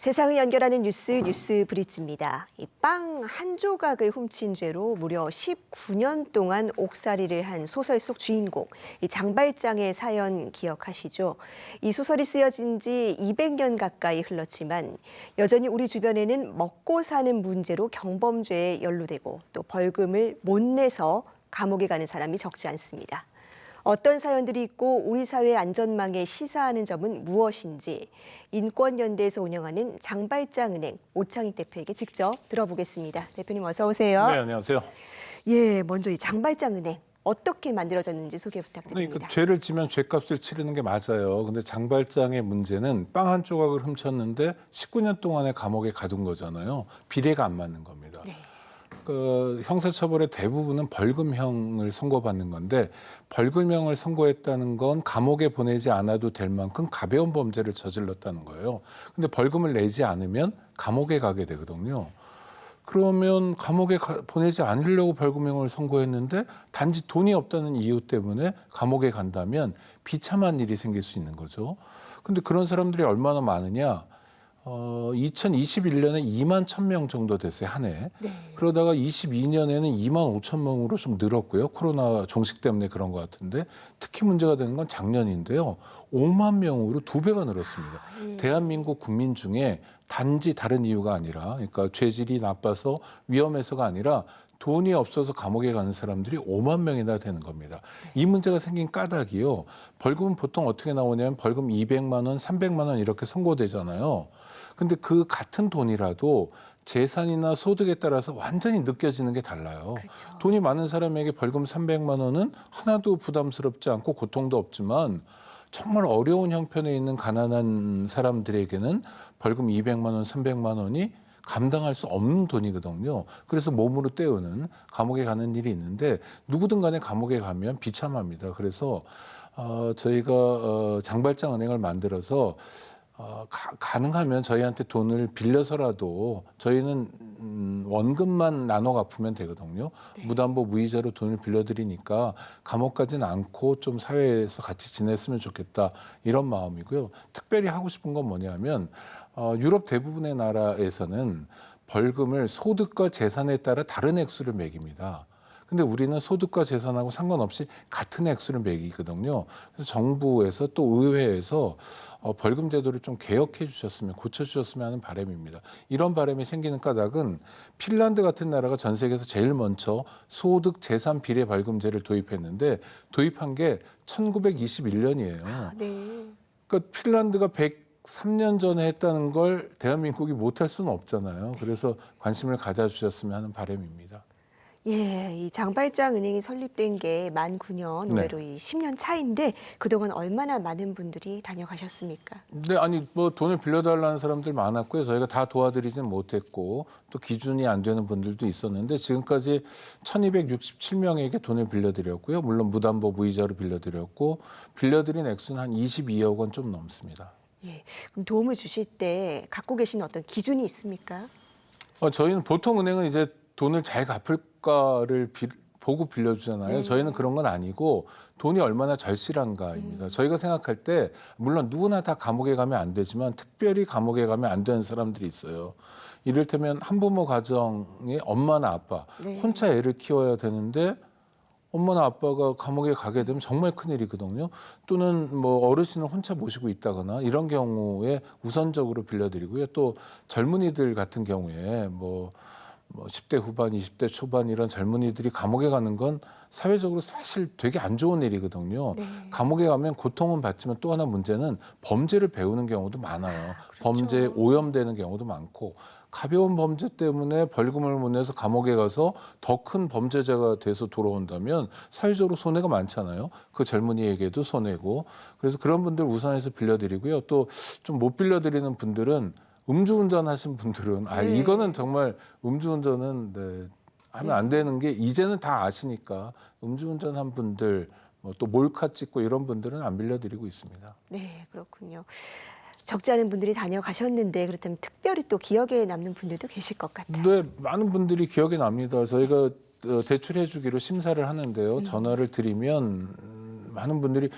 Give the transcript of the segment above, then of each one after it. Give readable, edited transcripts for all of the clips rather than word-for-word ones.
세상을 연결하는 뉴스 브릿지입니다. 이 빵 한 조각을 훔친 죄로 무려 19년 동안 옥살이를 한 소설 속 주인공, 이 장발장의 사연 기억하시죠? 이 소설이 쓰여진 지 200년 가까이 흘렀지만 여전히 우리 주변에는 먹고 사는 문제로 경범죄에 연루되고 또 벌금을 못 내서 감옥에 가는 사람이 적지 않습니다. 어떤 사연들이 있고 우리 사회 안전망에 시사하는 점은 무엇인지 인권연대에서 운영하는 장발장은행 오창익 대표에게 직접 들어보겠습니다. 대표님 어서 오세요. 네, 안녕하세요. 예, 먼저 이 장발장은행 어떻게 만들어졌는지 소개 부탁드립니다. 그러니까 죄를 지면 죄값을 치르는 게 맞아요. 근데 장발장의 문제는 빵 한 조각을 훔쳤는데 19년 동안의 감옥에 가둔 거잖아요. 비례가 안 맞는 겁니다. 네. 그 형사처벌의 대부분은 벌금형을 선고받는 건데 벌금형을 선고했다는 건 감옥에 보내지 않아도 될 만큼 가벼운 범죄를 저질렀다는 거예요. 근데 벌금을 내지 않으면 감옥에 가게 되거든요. 그러면 감옥에 보내지 않으려고 벌금형을 선고했는데 단지 돈이 없다는 이유 때문에 감옥에 간다면 비참한 일이 생길 수 있는 거죠. 근데 그런 사람들이 얼마나 많으냐? 2021년에 2만 1,000명 정도 됐어요, 한 해. 네. 그러다가 22년에는 2만 5천 명으로 좀 늘었고요. 코로나 종식 때문에 그런 것 같은데 특히 문제가 되는 건 작년인데요. 5만 명으로 2배가 늘었습니다. 대한민국 국민 중에 단지 다른 이유가 아니라, 그러니까 죄질이 나빠서 위험해서가 아니라 돈이 없어서 감옥에 가는 사람들이 5만 명이나 되는 겁니다. 이 문제가 생긴 까닭이요. 벌금은 보통 어떻게 나오냐면 벌금 200만 원, 300만 원 이렇게 선고되잖아요. 근데 그 같은 돈이라도 재산이나 소득에 따라서 완전히 느껴지는 게 달라요. 그렇죠. 돈이 많은 사람에게 벌금 300만 원은 하나도 부담스럽지 않고 고통도 없지만 정말 어려운 형편에 있는 가난한 사람들에게는 벌금 200만 원, 300만 원이 감당할 수 없는 돈이거든요. 그래서 몸으로 때우는 감옥에 가는 일이 있는데 누구든 간에 감옥에 가면 비참합니다. 그래서 저희가 장발장은행을 만들어서 가능하면 저희한테 돈을 빌려서라도 저희는 원금만 나눠 갚으면 되거든요. 네. 무담보 무이자로 돈을 빌려드리니까 감옥 가진 않고 좀 사회에서 같이 지냈으면 좋겠다 이런 마음이고요. 특별히 하고 싶은 건 뭐냐면 유럽 대부분의 나라에서는 벌금을 소득과 재산에 따라 다른 액수를 매깁니다. 근데 우리는 소득과 재산하고 상관없이 같은 액수를 매기거든요. 그래서 정부에서 또 의회에서 벌금 제도를 좀 개혁해 주셨으면, 고쳐 주셨으면 하는 바람입니다. 이런 바람이 생기는 까닭은 핀란드 같은 나라가 전 세계에서 제일 먼저 소득 재산 비례 벌금제를 도입했는데 도입한 게 1921년이에요. 네. 그러니까 핀란드가 103년 전에 했다는 걸 대한민국이 못할 수는 없잖아요. 그래서 관심을 가져주셨으면 하는 바람입니다. 예, 이 장발장은행이 설립된 게 만 9년, 올해로 이 10년 차인데 그동안 얼마나 많은 분들이 다녀가셨습니까? 네, 아니 뭐 돈을 빌려달라는 사람들 많았고요. 저희가 다 도와드리진 못했고 또 기준이 안 되는 분들도 있었는데 지금까지 1,267명에게 돈을 빌려드렸고요. 물론 무담보 무이자로 빌려드렸고 빌려드린 액수는 한 22억 원 좀 넘습니다. 예, 그럼 도움을 주실 때 갖고 계신 어떤 기준이 있습니까? 저희는 보통 은행은 이제 돈을 잘 갚을까를 보고 빌려주잖아요. 네. 저희는 그런 건 아니고 돈이 얼마나 절실한가입니다. 저희가 생각할 때 물론 누구나 다 감옥에 가면 안 되지만 특별히 감옥에 가면 안 되는 사람들이 있어요. 이를테면 한부모 가정의 엄마나 아빠 네. 혼자 애를 키워야 되는데 엄마나 아빠가 감옥에 가게 되면 정말 큰일이거든요. 또는 뭐 어르신을 혼자 모시고 있다거나 이런 경우에 우선적으로 빌려드리고요. 또 젊은이들 같은 경우에 뭐 10대 후반, 20대 초반 이런 젊은이들이 감옥에 가는 건 사회적으로 사실 되게 안 좋은 일이거든요. 네. 감옥에 가면 고통은 받지만 또 하나 문제는 범죄를 배우는 경우도 많아요. 그렇죠. 범죄에 오염되는 경우도 많고 가벼운 범죄 때문에 벌금을 못 내서 감옥에 가서 더 큰 범죄자가 돼서 돌아온다면 사회적으로 손해가 많잖아요. 그 젊은이에게도 손해고. 그래서 그런 분들 우선해서 빌려드리고요. 또 좀 못 빌려드리는 분들은 음주운전 하신 분들은 네. 이거는 정말 음주운전은 하면 안 되는 게 이제는 다 아시니까 음주운전 한 분들 또 몰카 찍고 이런 분들은 안 빌려드리고 있습니다. 네, 그렇군요. 적지 않은 분들이 다녀가셨는데 그렇다면 특별히 또 기억에 남는 분들도 계실 것 같아요. 네, 많은 분들이 기억에 납니다. 저희가 대출해 주기로 심사를 하는데요. 전화를 드리면 많은 분들이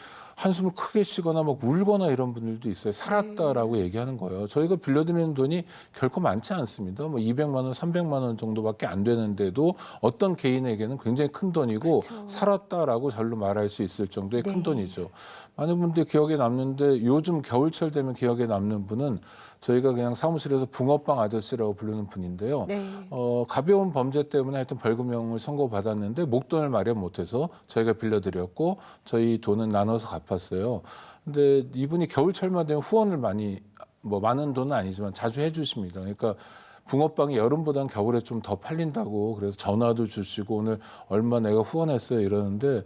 한숨을 크게 쉬거나 막 울거나 이런 분들도 있어요. 살았다라고 얘기하는 거예요. 저희가 빌려드리는 돈이 결코 많지 않습니다. 뭐 200만 원, 300만 원 정도밖에 안 되는데도 어떤 개인에게는 굉장히 큰 돈이고 그렇죠. 살았다라고 절로 말할 수 있을 정도의 큰 네. 돈이죠. 많은 분들이 기억에 남는데 요즘 겨울철 되면 기억에 남는 분은 저희가 그냥 사무실에서 붕어빵 아저씨라고 부르는 분인데요. 네. 가벼운 범죄 때문에 하여튼 벌금형을 선고받았는데 목돈을 마련 못해서 저희가 빌려드렸고 저희 돈은 나눠서 갚았어요. 근데 이분이 겨울철만 되면 후원을 많이 뭐 많은 돈은 아니지만 자주 해주십니다. 그러니까 붕어빵이 여름보다는 겨울에 좀 더 팔린다고 그래서 전화도 주시고 오늘 얼마 내가 후원했어요 이러는데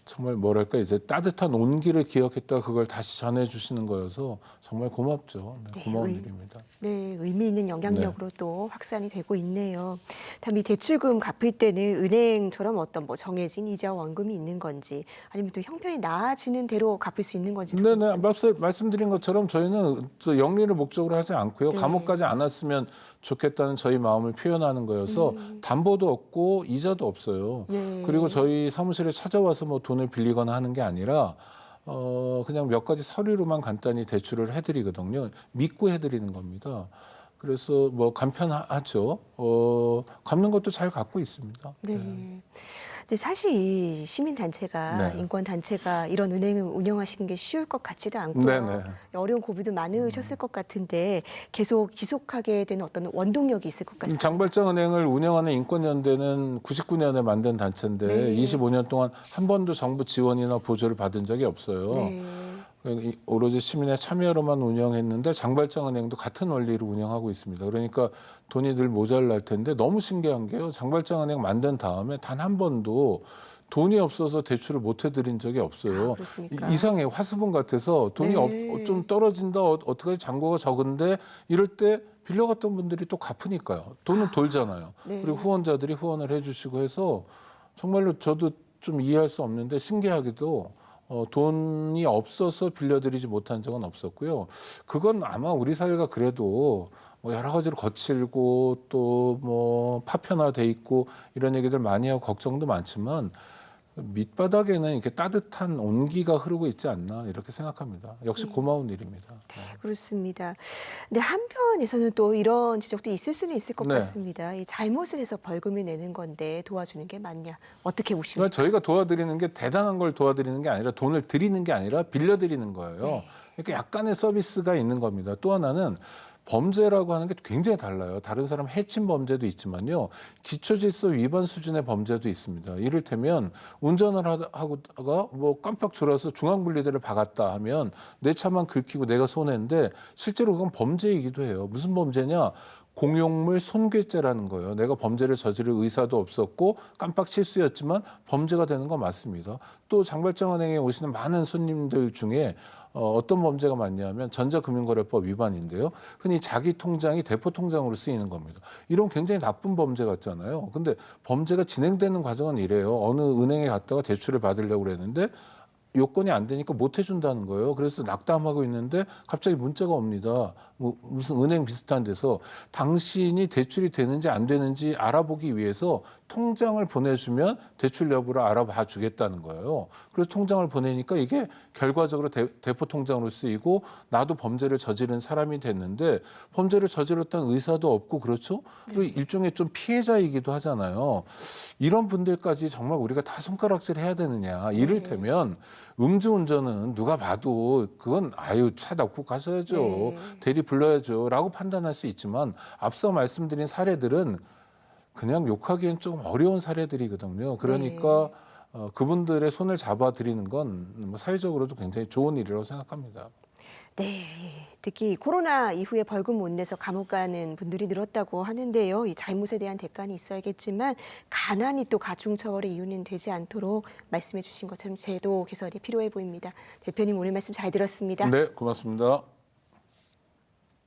정말 뭐랄까 이제 따뜻한 온기를 기억했다 그걸 다시 전해주시는 거여서 정말 고맙죠. 네, 고마운 일입니다. 네, 의미 있는 영향력으로 또 확산이 되고 있네요. 다음 이 대출금 갚을 때는 은행처럼 어떤 뭐 정해진 이자 원금이 있는 건지 아니면 또 형편이 나아지는 대로 갚을 수 있는 건지. 네네. 앞서 말씀드린 것처럼 저희는 저 영리를 목적으로 하지 않고요. 네. 감옥 가지 않았으면 좋겠다는 저희 마음을 표현하는 거여서 담보도 없고 이자도 없어요. 예. 그리고 저희 사무실에 찾아와서 뭐 돈을 빌리거나 하는 게 아니라 그냥 몇 가지 서류로만 간단히 대출을 해드리거든요. 믿고 해드리는 겁니다. 그래서 뭐 간편하죠. 갚는 것도 잘 갚고 있습니다. 네. 근데 사실 이 시민단체가 네. 인권단체가 이런 은행을 운영하시는 게 쉬울 것 같지도 않고요. 네네. 어려운 고비도 많으셨을 것 같은데 계속 지속하게 되는 어떤 원동력이 있을 것 같습니다. 장발장은행을 운영하는 인권연대는 99년에 만든 단체인데 네. 25년 동안 한 번도 정부 지원이나 보조를 받은 적이 없어요. 네. 오로지 시민의 참여로만 운영했는데 장발장은행도 같은 원리로 운영하고 있습니다. 그러니까 돈이 늘 모자랄 텐데 너무 신기한 게요. 장발장은행 만든 다음에 단 한 번도 돈이 없어서 대출을 못 해드린 적이 없어요. 그렇습니까? 이상해요. 화수분 같아서 돈이 네. 좀 떨어진다. 어떻게 잔고가 적은데 이럴 때 빌려갔던 분들이 또 갚으니까요. 돈은 돌잖아요. 네. 그리고 후원자들이 후원을 해주시고 해서 정말로 저도 좀 이해할 수 없는데 신기하게도 돈이 없어서 빌려드리지 못한 적은 없었고요. 그건 아마 우리 사회가 그래도 뭐 여러 가지로 거칠고 또 뭐 파편화돼 있고 이런 얘기들 많이 하고 걱정도 많지만 밑바닥에는 이렇게 따뜻한 온기가 흐르고 있지 않나 이렇게 생각합니다. 역시 고마운 일입니다. 그렇습니다. 근데 한편에서는 또 이런 지적도 있을 수는 있을 것 네. 같습니다. 이 잘못을 해서 벌금을 내는 건데 도와주는 게 맞냐? 어떻게 보십니까? 그러니까 저희가 도와드리는 게 대단한 걸 도와드리는 게 아니라 돈을 드리는 게 아니라 빌려드리는 거예요. 네. 그러니까 약간의 서비스가 있는 겁니다. 또 하나는 범죄라고 하는 게 굉장히 달라요. 다른 사람 해친 범죄도 있지만요. 기초질서 위반 수준의 범죄도 있습니다. 이를테면 운전을 하다가 뭐 깜빡 졸아서 중앙분리대를 박았다 하면 내 차만 긁히고 내가 손해인데 실제로 그건 범죄이기도 해요. 무슨 범죄냐? 공용물 손괴죄라는 거예요. 내가 범죄를 저지를 의사도 없었고 깜빡 실수였지만 범죄가 되는 건 맞습니다. 또 장발장은행에 오시는 많은 손님들 중에 어떤 범죄가 많냐면 전자금융거래법 위반인데요. 흔히 자기 통장이 대포 통장으로 쓰이는 겁니다. 이런 굉장히 나쁜 범죄 같잖아요. 근데 범죄가 진행되는 과정은 이래요. 어느 은행에 갔다가 대출을 받으려고 그랬는데 요건이 안 되니까 못 해준다는 거예요. 그래서 낙담하고 있는데 갑자기 문자가 옵니다. 뭐 무슨 은행 비슷한 데서 당신이 대출이 되는지 안 되는지 알아보기 위해서 통장을 보내주면 대출 여부를 알아봐 주겠다는 거예요. 그래서 통장을 보내니까 이게 결과적으로 대포 통장으로 쓰이고 나도 범죄를 저지른 사람이 됐는데 범죄를 저질렀던 의사도 없고 그렇죠. 그리고 일종의 좀 피해자이기도 하잖아요. 이런 분들까지 정말 우리가 다 손가락질 해야 되느냐. 이를테면 음주운전은 누가 봐도 그건 아유 차 놔고 가셔야죠. 네. 대리 불러야죠. 라고 판단할 수 있지만 앞서 말씀드린 사례들은 그냥 욕하기엔 조금 어려운 사례들이거든요. 그러니까 그분들의 손을 잡아드리는 건뭐 사회적으로도 굉장히 좋은 일이라고 생각합니다. 네, 특히 코로나 이후에 벌금 못 내서 감옥 가는 분들이 늘었다고 하는데요. 이 잘못에 대한 대가는 있어야겠지만 가난이 또 가중처벌의 이유는 되지 않도록 말씀해 주신 것처럼 제도 개선이 필요해 보입니다. 대표님 오늘 말씀 잘 들었습니다. 네, 고맙습니다.